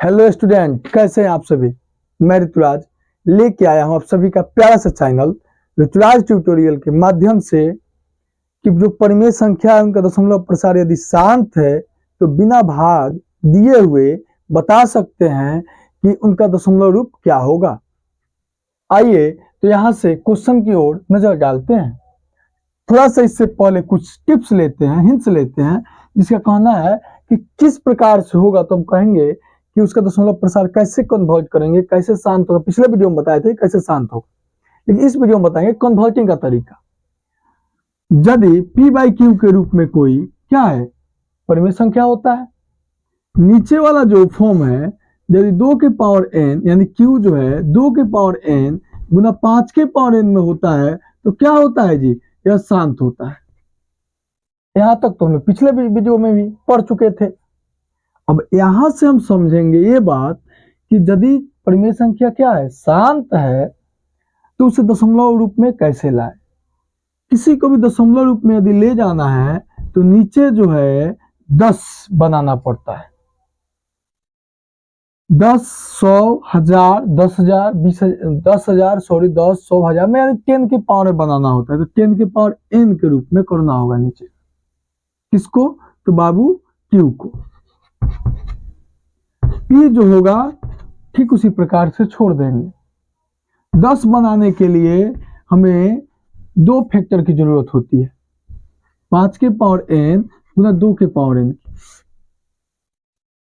Hello student, कैसे हैं आप सभी। मैं ऋतुराज लेके आया हूं आप सभी का प्यारा सा चैनल ऋतुराज ट्यूटोरियल के माध्यम से कि जो परिमेय संख्या है उनका दशमलव प्रसार यदि शांत है तो बिना भाग दिए हुए बता सकते हैं कि उनका दशमलव रूप क्या होगा। आइए तो यहाँ से क्वेश्चन की ओर नजर डालते हैं। थोड़ा सा इससे पहले कुछ टिप्स लेते हैं, हिंट्स लेते हैं, जिसका कहना है कि किस प्रकार से होगा तो हम कहेंगे कि उसका दशमलव प्रसार कैसे कन्वर्ट करेंगे, कैसे शांत होगा। पिछले वीडियो में बताए थे कैसे शांत होगा, लेकिन इस वीडियो में बताएंगे कन्वर्टिंग का तरीका। यदि p बाई क्यू के रूप में कोई क्या है, परिमेय संख्या होता है, नीचे वाला जो फॉर्म है यदि 2 के पावर n यानी q जो है 2 के पावर n गुना 5 के पावर n में होता है तो क्या होता है जी, यह शांत होता है। यहां तक तो हम लोग पिछले वीडियो में भी पढ़ चुके थे। अब यहां से हम समझेंगे ये बात कि यदि परिमेय संख्या क्या है, शांत है, तो उसे दशमलव रूप में कैसे लाए। किसी को भी दशमलव रूप में यदि ले जाना है तो नीचे जो है 10 बनाना पड़ता है। 10, 100, 1000, 10,000, 20,000, 10,000, सॉरी 10, 100, 1000 में यानी 10 के पावर में बनाना होता है। तो 10 के पावर n के रूप में करना होगा नीचे। किसको? तो बाबू q को। p जो होगा ठीक उसी प्रकार से छोड़ देंगे। 10 बनाने के लिए हमें 2 फैक्टर की जरूरत होती है, 5 के पावर n गुना 2 के पावर n।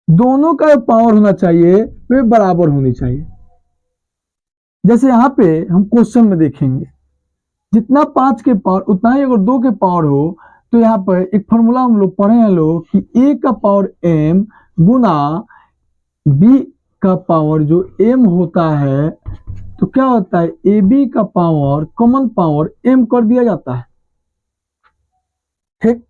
दोनों का पावर होना चाहिए वे बराबर होनी चाहिए। जैसे यहां पे हम क्वेश्चन में देखेंगे, जितना 5 के पावर उतना ही अगर 2 के पावर हो तो यहाँ पर एक फॉर्मूला हम लोग पढ़े हैं लोग कि a का पावर m गुना b का पावर जो m होता है तो क्या होता है, ab का पावर कॉमन पावर m कर दिया जाता है। ठीक,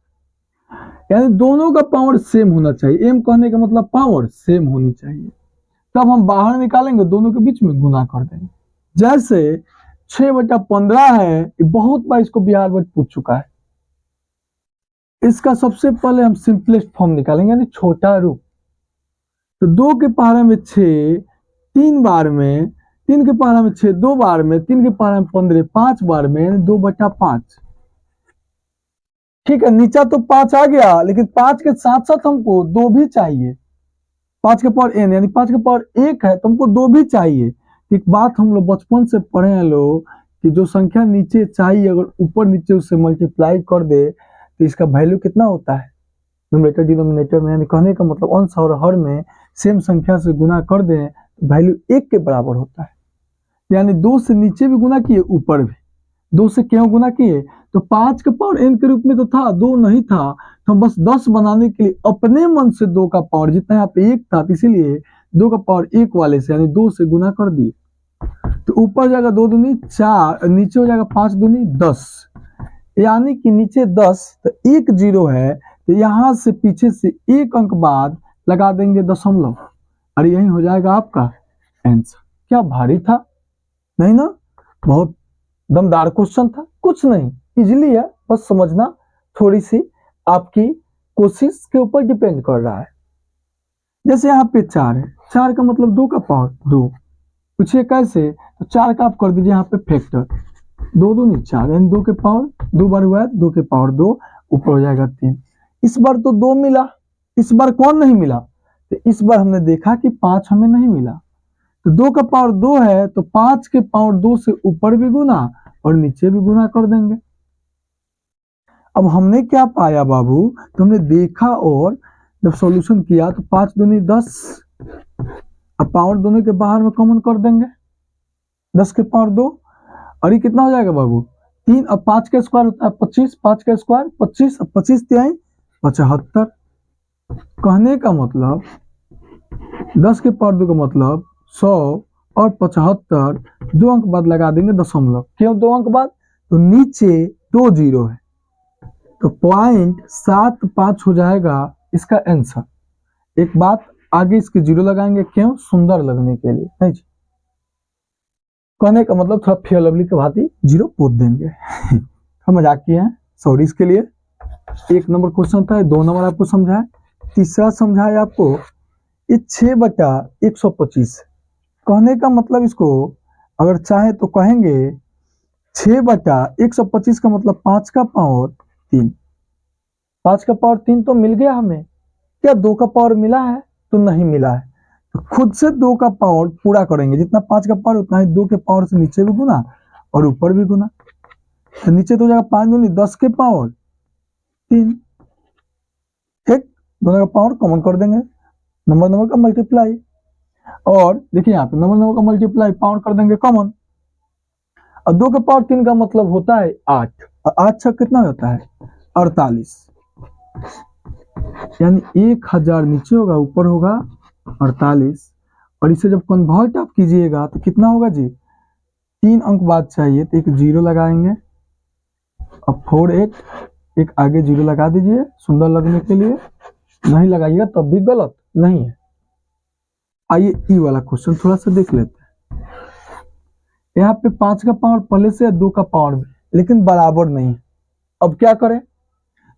यानी दोनों का पावर सेम होना चाहिए। m कहने का मतलब पावर सेम होनी चाहिए। तब हम बाहर निकालेंगे, दोनों के बीच में गुना कर देंगे। जैसे 6/15 है, बहुत बार इसको बिहार बोर्ड पूछ चुका है। इसका सबसे पहले हम सिंपलेस्ट फॉर्म निकालेंगे यानी छोटा रूप। तो 2 के पावर में 6 3 बार में, 3 के पावर में 6 2 बार में, 3 के पावर में 15 5 बार में, 2/5। ठीक है, नीचा तो 5 आ गया, लेकिन 5 के साथ साथ हमको 2 भी चाहिए। 5 के पावर n यानी 5 के पावर 1 है तो हमको 2 भी चाहिए। एक बात हम लोग बचपन से पढ़े हैं लोग कि जो संख्या नीचे चाहिए अगर ऊपर नीचे उससे मल्टीप्लाई कर दे तो इसका वैल्यू कितना होता है, न्यूमरेटर डिनोमिनेटर में। यानी कहने का मतलब अंश और हर में सेम संख्या से गुना कर दें तो वैल्यू 1 के बराबर होता है। यानी 2 से नीचे भी गुना किए, ऊपर भी 2 से क्यों गुना किए, तो 5 के पावर n के रूप में तो था, 2 नहीं था, तो हम बस 10 बनाने के लिए अपने मन से 2 का पावर जितना यहाँ पे 1 था तो इसीलिए 2 का पावर 1 वाले से यानी 2 से गुना कर दिए। तो ऊपर जाएगा 2 दूनी 4, नीचे हो जाएगा 5 दूनी 10, यानी कि नीचे 10 तो 1 0 है, तो यहां से पीछे से 1 अंक बाद लगा देंगे दशमलव, और यही हो जाएगा आपका आंसर। क्या भारी था, नहीं ना? बहुत दमदार क्वेश्चन था, कुछ नहीं, इजीली है, बस समझना थोड़ी सी आपकी कोशिश के ऊपर डिपेंड कर रहा है। जैसे यहाँ पे 4 है, 4 का मतलब 2 का पावर 2, पूछिए कैसे, तो 4 का आप कर दीजिए यहाँ पे फैक्टर, 2 दूनी 4 यानी 2 के पावर 2 बार हुआ है, 2 के पावर 2 ऊपर हो जाएगा 3। इस बार तो 2 मिला, इस बार कौन नहीं मिला, तो इस बार हमने देखा कि 5 हमें नहीं मिला। तो 2 का पावर 2 है तो 5 के पावर 2 से ऊपर भी गुना और नीचे भी गुना कर देंगे। अब हमने क्या पाया बाबू, तो हमने देखा और जब सॉल्यूशन किया तो 5 दूनी 10, अब पावर दोनों के बाहर में कॉमन कर देंगे, 10 के पावर 2, और ये कितना हो जाएगा बाबू 3। अब 5 का स्क्वायर होता है 25, 5 का स्क्वायर 25, अब 25 तिहाई 75। कहने का मतलब 10 के पावर 2 का मतलब 100 और 75, 2 अंक बाद लगा देंगे दशमलव। क्यों 2 अंक बाद, तो नीचे 2 0 है तो 0.75 हो जाएगा इसका आंसर। एक बात आगे इसके 0 लगाएंगे, क्यों, सुंदर लगने के लिए, नहीं जी। कहने का मतलब थोड़ा फेयर लवली के भांति 0 पोत देंगे। हम मजाक किए हैं, सॉरी इसके लिए। 1 नंबर क्वेश्चन था, 2 नंबर आपको समझाए, तीसरा समझाए आपको ये 6/125। कहने का मतलब इसको अगर चाहे तो कहेंगे 6/125 का मतलब 5 का पावर 3। 5 का पावर 3 तो मिल गया हमें, क्या 2 का पावर मिला है? तो नहीं मिला है। तो खुद से 2 का पावर पूरा करेंगे, जितना 5 का पावर उतना ही 2 के पावर से नीचे भी गुना और ऊपर भी गुना। तो नीचे तो हो जाएगा 5 दूनी 10 के पावर 3। ठीक, दोनों का पावर कॉमन कर देंगे, नंबर का मल्टीप्लाई, और देखिए यहाँ पे नंबर का मल्टीप्लाई पावर कर देंगे कॉमन। और 2 के पावर 3 का मतलब होता है 8, और 8 छक कितना होता है 48, यानी 1000 नीचे होगा ऊपर होगा 48। और इसे जब कन्वर्ट आप कीजिएगा तो कितना होगा जी, 3 अंक बाद चाहिए तो एक 0 लगाएंगे, अब 48 एक आगे 0 लगा दीजिए सुंदर लगने के लिए, नहीं लगाइएगा तब भी गलत नहीं है। आइए ई वाला क्वेश्चन थोड़ा सा देख लेते हैं। यहाँ पे 5 का पावर पहले से 2 का पावर में, लेकिन बराबर नहीं है। अब क्या करें,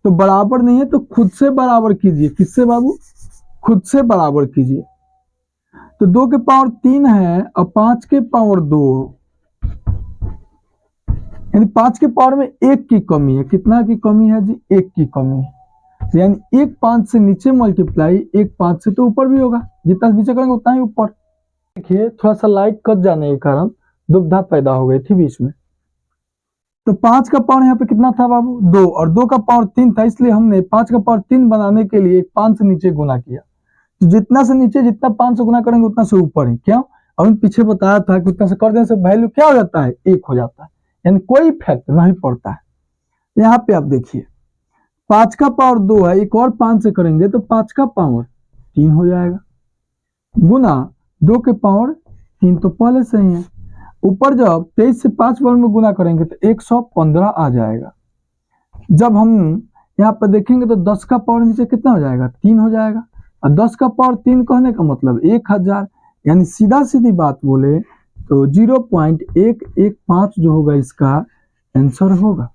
तो बराबर नहीं है तो खुद से बराबर कीजिए। किससे बाबू? खुद से बराबर कीजिए। तो 2 के पावर 3 है और 5 के पावर 2, यानी 5 के पावर में 1 की कमी है। कितना की कमी है जी? 1 की कमी है। यानी 1 5 से नीचे मल्टीप्लाई 1 5 से तो ऊपर भी होगा, जितना नीचे करेंगे उतना ही ऊपर। देखिए थोड़ा सा लाइट कट जाने के कारण दुविधा पैदा हो गई थी बीच में। तो 5 का पावर यहाँ पे कितना था बाबू? 2, और 2 का पावर 3 था, इसलिए हमने 5 का पावर 3 बनाने के लिए 5 से नीचे गुना किया। तो जितना से नीचे जितना 5 से गुना करेंगे उतना से ऊपर है। क्यों? और पीछे बताया था कि उतना से कर देने से वैल्यू क्या हो जाता है? 1 हो जाता है, यानी कोई इफेक्ट नहीं पड़ता है। यहाँ पे आप देखिए 5 का पावर 2 है, एक और 5 से करेंगे तो 5 का पावर 3 हो जाएगा, गुना 2 के पावर 3 तो पहले से ही है, ऊपर जब 23 से 5 वर्ग में गुना करेंगे तो 115 आ जाएगा। जब हम यहाँ पर देखेंगे तो 10 का पावर नीचे कितना हो जाएगा? 3 हो जाएगा, और 10 का पावर 3 कहने का मतलब 1000, यानी सीधा सीधी बात बोले तो 0.115 जो होगा इसका आंसर होगा।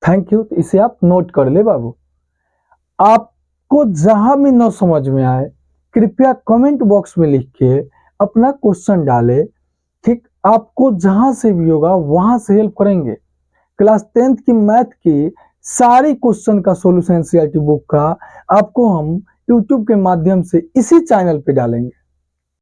Thank you. तो इसे आप नोट कर ले बाबू। आपको जहां भी न समझ में आए कृपया कमेंट बॉक्स में लिख के अपना क्वेश्चन डाले। ठीक, आपको जहां से भी होगा वहां से हेल्प करेंगे। क्लास 10th की मैथ की सारी क्वेश्चन का सॉल्यूशन एनसीईआरटी बुक का आपको हम यूट्यूब के माध्यम से इसी चैनल पे डालेंगे।